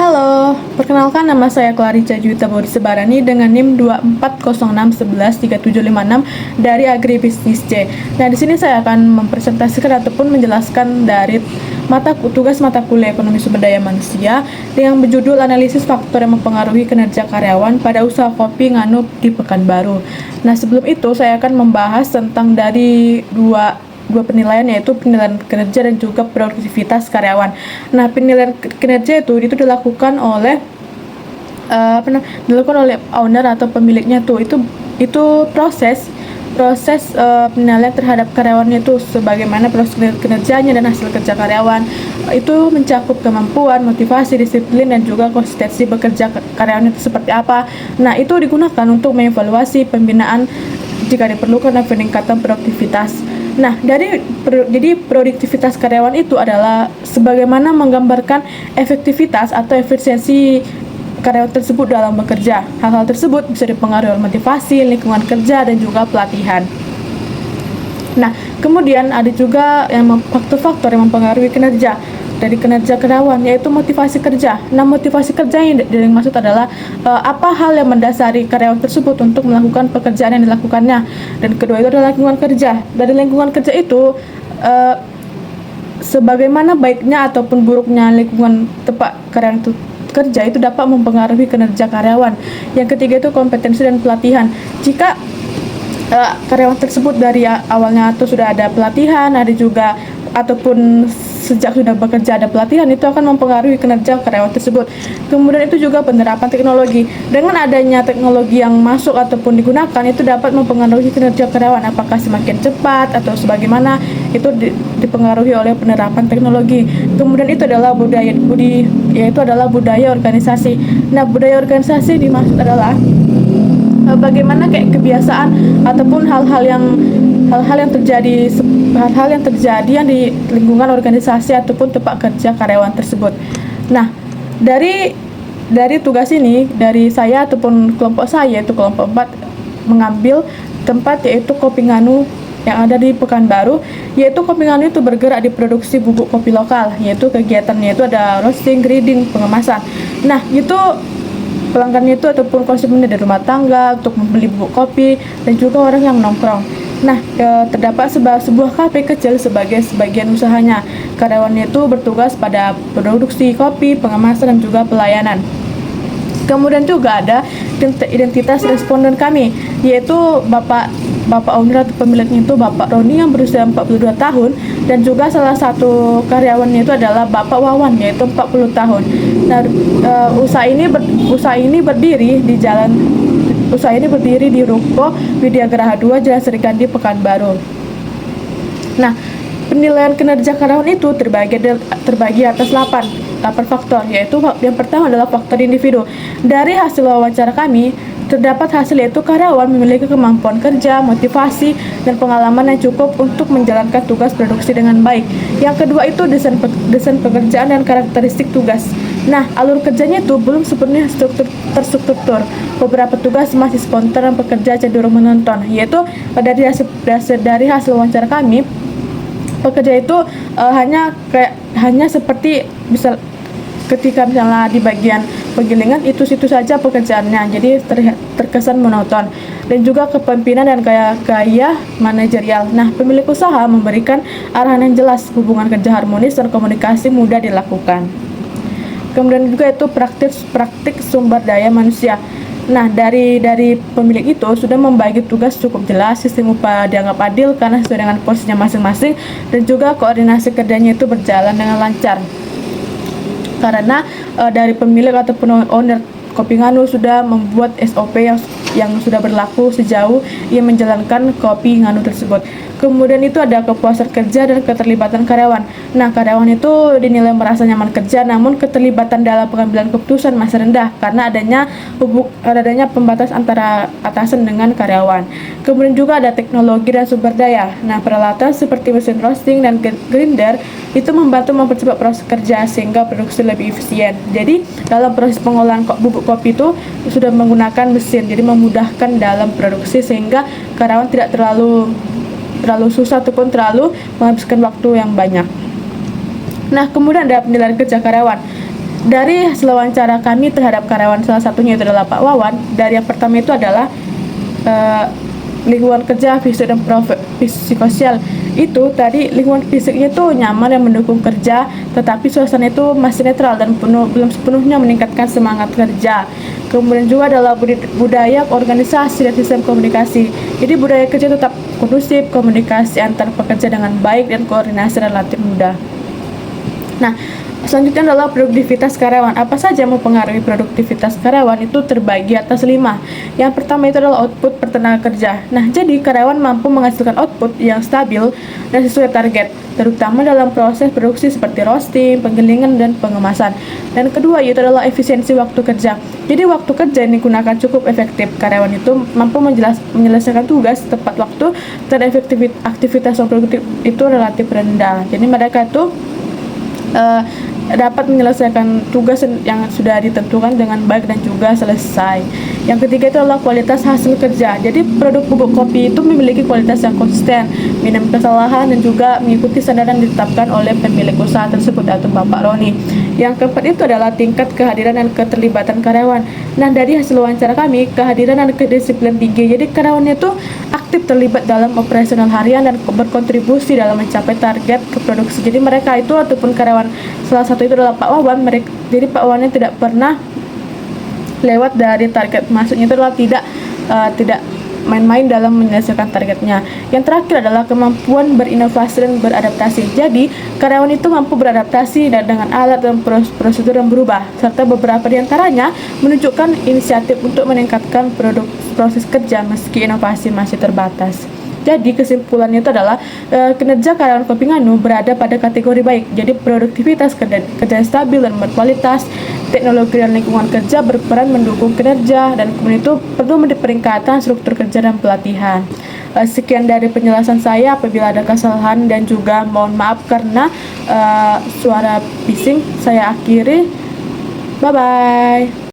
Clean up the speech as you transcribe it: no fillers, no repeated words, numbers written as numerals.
Halo, perkenalkan nama saya Clarica Juwita Sebarani dengan NIM 24061113756 dari Agribisnis C. Nah, di sini saya akan mempresentasikan ataupun menjelaskan dari tugas mata kuliah Ekonomi Sumber Daya Manusia yang berjudul Analisis Faktor yang Mempengaruhi Kinerja Karyawan pada Usaha Kopi Nganu di Pekanbaru. Nah, sebelum itu saya akan membahas tentang dari dua penilaian, yaitu penilaian kinerja dan juga produktivitas karyawan. Nah, penilaian kinerja itu dilakukan oleh owner atau pemiliknya itu proses penilaian terhadap karyawannya itu sebagaimana proses kinerjanya dan hasil kerja karyawan itu mencakup kemampuan, motivasi, disiplin dan juga konsistensi bekerja karyawan itu seperti apa. Nah, itu digunakan untuk mengevaluasi pembinaan jika diperlukan dan peningkatan produktivitas. Nah, jadi produktivitas karyawan itu adalah sebagaimana menggambarkan efektivitas atau efisiensi karyawan tersebut dalam bekerja. Hal-hal tersebut bisa dipengaruhi oleh motivasi, lingkungan kerja, dan juga pelatihan. Nah, kemudian ada juga faktor-faktor yang mempengaruhi kinerja dari kinerja karyawan, yaitu motivasi kerja. Nah, motivasi kerja yang dimaksud adalah apa hal yang mendasari karyawan tersebut untuk melakukan pekerjaan yang dilakukannya. Dan kedua itu adalah lingkungan kerja. Dari lingkungan kerja itu sebagaimana baiknya ataupun buruknya lingkungan tempat karyawan itu kerja itu dapat mempengaruhi kinerja karyawan. Yang ketiga itu kompetensi dan pelatihan. Jika karyawan tersebut dari awalnya atau sudah ada pelatihan, ada juga ataupun sejak sudah bekerja ada pelatihan, itu akan mempengaruhi kinerja karyawan tersebut. Kemudian itu juga penerapan teknologi. Dengan adanya teknologi yang masuk ataupun digunakan, itu dapat mempengaruhi kinerja karyawan, apakah semakin cepat atau sebagaimana, itu dipengaruhi oleh penerapan teknologi. Kemudian itu adalah budaya organisasi. Nah, budaya organisasi dimaksud adalah bagaimana kayak kebiasaan ataupun hal-hal yang terjadi yang di lingkungan organisasi ataupun tempat kerja karyawan tersebut. Nah, dari tugas ini dari saya ataupun kelompok saya, yaitu kelompok 4, mengambil tempat yaitu Kopi Nganu yang ada di Pekanbaru, yaitu Kopi Nganu itu bergerak di produksi bubuk kopi lokal, yaitu kegiatannya itu ada roasting, grinding, pengemasan. Nah, itu pelanggannya itu ataupun konsumennya dari rumah tangga untuk membeli bubuk kopi dan juga orang yang nongkrong. Nah, terdapat sebuah kafe kecil sebagai sebagian usahanya. Karyawannya itu bertugas pada produksi kopi, pengemasan dan juga pelayanan. Kemudian juga ada identitas responden kami, yaitu Bapak owner atau pemiliknya itu Bapak Roni yang berusia 42 tahun dan juga salah satu karyawannya itu adalah Bapak Wawan, yaitu 40 tahun. Nah, usaha ini berdiri di Ruko Widya Graha 2 Jalan Serikandi Pekanbaru. Nah, penilaian kinerja karyawan itu terbagi atas 8 faktor, yaitu yang pertama adalah faktor individu. Dari hasil wawancara kami, terdapat hasil yaitu karyawan memiliki kemampuan kerja, motivasi, dan pengalaman yang cukup untuk menjalankan tugas produksi dengan baik. Yang kedua itu desain pekerjaan dan karakteristik tugas. Nah, alur kerjanya itu belum sepenuhnya terstruktur. Beberapa tugas masih spontan dan pekerja cenderung menonton, yaitu dari hasil wawancara kami, pekerja itu hanya seperti ketika misalnya di bagian penggilingan itu situ saja pekerjaannya, jadi terkesan monoton. Dan juga kepemimpinan dan gaya manajerial. Nah, pemilik usaha memberikan arahan yang jelas, hubungan kerja harmonis dan komunikasi mudah dilakukan. Kemudian juga itu praktik sumber daya manusia. Nah, dari pemilik itu sudah membagi tugas cukup jelas, sistem upah dianggap adil karena sesuai dengan porsinya masing-masing, dan juga koordinasi kerjanya itu berjalan dengan lancar. Karena dari pemilik ataupun owner Kopi Nganu sudah membuat SOP yang sudah berlaku sejauh ia menjalankan Kopi Nganu tersebut. Kemudian itu ada kepuasan kerja dan keterlibatan karyawan. Nah, karyawan itu dinilai merasa nyaman kerja, namun keterlibatan dalam pengambilan keputusan masih rendah karena adanya pembatas antara atasan dengan karyawan. Kemudian juga ada teknologi dan sumber daya. Nah, peralatan seperti mesin roasting dan grinder itu membantu mempercepat proses kerja sehingga produksi lebih efisien. Jadi, dalam proses pengolahan bubuk kopi itu sudah menggunakan mesin, jadi memudahkan dalam produksi sehingga karyawan tidak terlalu susah ataupun terlalu menghabiskan waktu yang banyak. Nah, kemudian ada penilaian kerja karyawan. dari hasil wawancara kami terhadap karyawan, salah satunya itu adalah Pak Wawan. Dari yang pertama itu adalah lingkungan kerja fisik dan psikososial. Itu tadi lingkungan fisiknya itu nyaman dan mendukung kerja, tetapi suasana itu masih netral dan belum sepenuhnya meningkatkan semangat kerja. Kemudian juga adalah budaya organisasi dan sistem komunikasi. Jadi budaya kerja tetap kondusif, komunikasi antar pekerja dengan baik dan koordinasi relatif mudah. Nah, selanjutnya adalah produktivitas karyawan. Apa saja mempengaruhi produktivitas karyawan itu terbagi atas 5. Yang pertama itu adalah output per tenaga kerja. Nah, jadi karyawan mampu menghasilkan output yang stabil dan sesuai target, terutama dalam proses produksi seperti roasting, penggilingan, dan pengemasan. Dan kedua itu adalah efisiensi waktu kerja. Jadi waktu kerja yang digunakan cukup efektif. Karyawan itu mampu menyelesaikan tugas tepat waktu dan aktivitas yang produktif itu relatif rendah. Jadi mereka itu dapat menyelesaikan tugas yang sudah ditentukan dengan baik dan juga selesai. Yang ketiga itu adalah kualitas hasil kerja. Jadi produk bubuk kopi itu memiliki kualitas yang konsisten, minim kesalahan, dan juga mengikuti standar yang ditetapkan oleh pemilik usaha tersebut atau Bapak Roni. Yang keempat itu adalah tingkat kehadiran dan keterlibatan karyawan. Nah, dari hasil wawancara kami, kehadiran dan kedisiplinan tinggi. Jadi karyawannya itu aktif terlibat dalam operasional harian dan berkontribusi dalam mencapai target ke produksi. Jadi mereka itu ataupun karyawan, salah satu itu adalah Pak Wawan. Jadi Pak Wawannya tidak pernah lewat dari target. Maksudnya itu adalah tidak main-main dalam menyelesaikan targetnya. Yang terakhir adalah kemampuan berinovasi dan beradaptasi. Jadi karyawan itu mampu beradaptasi dengan alat dan prosedur yang berubah, serta beberapa di antaranya menunjukkan inisiatif untuk meningkatkan proses kerja meski inovasi masih terbatas. Jadi kesimpulannya itu adalah kinerja karyawan Kopi Nganu berada pada kategori baik. Jadi produktivitas kerja stabil dan berkualitas, teknologi dan lingkungan kerja berperan mendukung kinerja, dan kemudian itu perlu peningkatan struktur kerja dan pelatihan. Sekian dari penjelasan saya. Apabila ada kesalahan dan juga mohon maaf karena suara bising, saya akhiri. Bye bye.